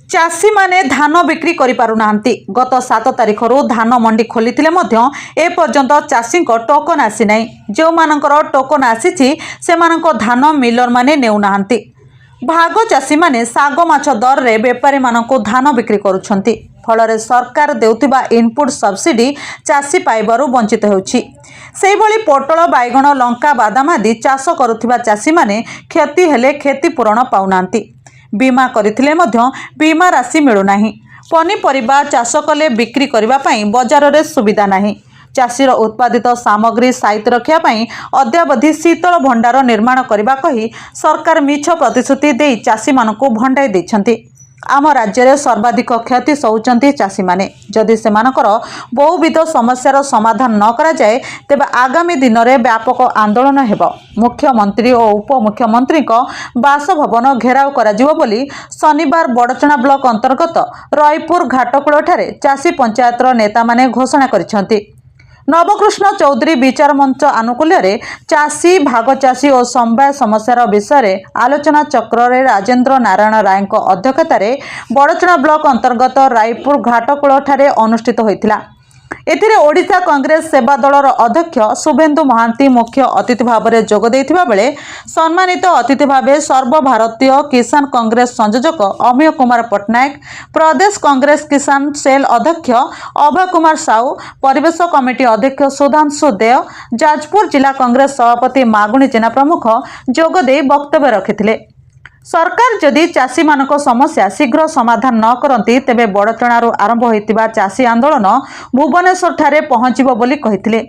चाषी माने धान बिक्री करि पारु नाहंती। गत 7 तारिखर धान मंडी खोलिथिले मध्य ए पर्यंत चाषी टोकन आसी नाही। जो मानकर टोकन आसीछि सेमानक धान मिलर माने नेउ नाहंती। भाग चाषी माने साग माछ दर रे व्यापारी मानक धान बिक्री करुछंती। फल सरकार देउथिबा इनपुट सब्सिडी चाषी पाइबारु वंचित होउछि। सेहि भली पोटल बाइगण लंका बादाम आदि चाष करुथिबा चाषी माने क्षति हेले क्षतिपूरण पाउनांती। बीमा करथिले मध्य बीमा राशि मिलु नाही। पनीपरिबा चाष कले बिक्री करिबा पई बाजार रे सुविधा नाही। चाषीर उत्पादित सामग्री साइट रखिया पई अद्यावधि शीतल भंडार निर्माण करिबा कही सरकार मिछ प्रतिश्रुति देई चाषी मानकु भंडाई दैछंती। आम राज्य में सर्वाधिक क्षति सहउचंती चाषी माने। जदि सेमानकर बहुविध समस्यार समाधान न करा जाए तेबे आगामी दिन में व्यापक आंदोलन हेबो। मुख्यमंत्री और उपमुख्यमंत्री बासभवन घेराव कराजिवो बोली शनिवार बड़चना ब्लॉक अंतर्गत रईपुर घाटकुल ठारे चाषी पंचायतर नेता माने घोषणा करिसेंती। नवकृष्ण चौधरी विचार मंच आनुकूल्य चाषी भाग चाषी और समवाय समस्यार विषय आलोचना चक्र रे राजेंद्र नारायण राय अध्यक्षतार बड़चना ब्लॉक अंतर्गत रायपुर घाटकुल ठारे अनुष्ठित होइतिला। एथिरे ओडिशा कांग्रेस सेवा दलर अध्यक्ष शुभेन्दु महांती मुख्य अतिथि भाव में जोग देथिबा बेले सम्मानित अतिथि भाव सर्वभारतीय किसान कांग्रेस संयोजक अमीय कुमार पट्टनायक, प्रदेश कांग्रेस किसान सेल अध्यक्ष अभय कुमार साहू, परिवेश कमिटी अध्यक्ष सुधांशु देव, जाजपुर जिला कांग्रेस सभापति मागुणी जेना प्रमुख जोग दे वक्तव्य रखिथिले। सरकार जदि चाषी मानक समस्या शीघ्र समाधान न करती तेबे बड़चणारू आरंभ होइतिबा चाषी आंदोलन भुवनेश्वर ठारे पहुंचीबो बोली कहिथिले।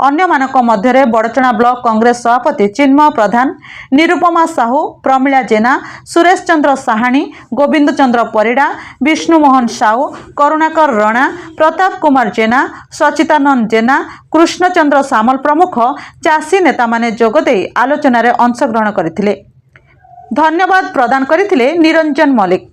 अन्य मानक मध्यरे बड़चना ब्लॉक कांग्रेस सभापति चिन्मय प्रधान, निरुपमा साहू, प्रमिला जेना, सुरेश चंद्र साहाणी, गोविंद चंद्र परिड़ा, विष्णुमोहन साहू, करुणाकर राणा, प्रताप कुमार जेना, सचितानंद जेना, कृष्णचंद्र सामल प्रमुख चाषी नेता माने जोग देई आलोचना रे अंशग्रहण करथिले। धन्यवाद प्रदान करथिले निरंजन मल्लिक।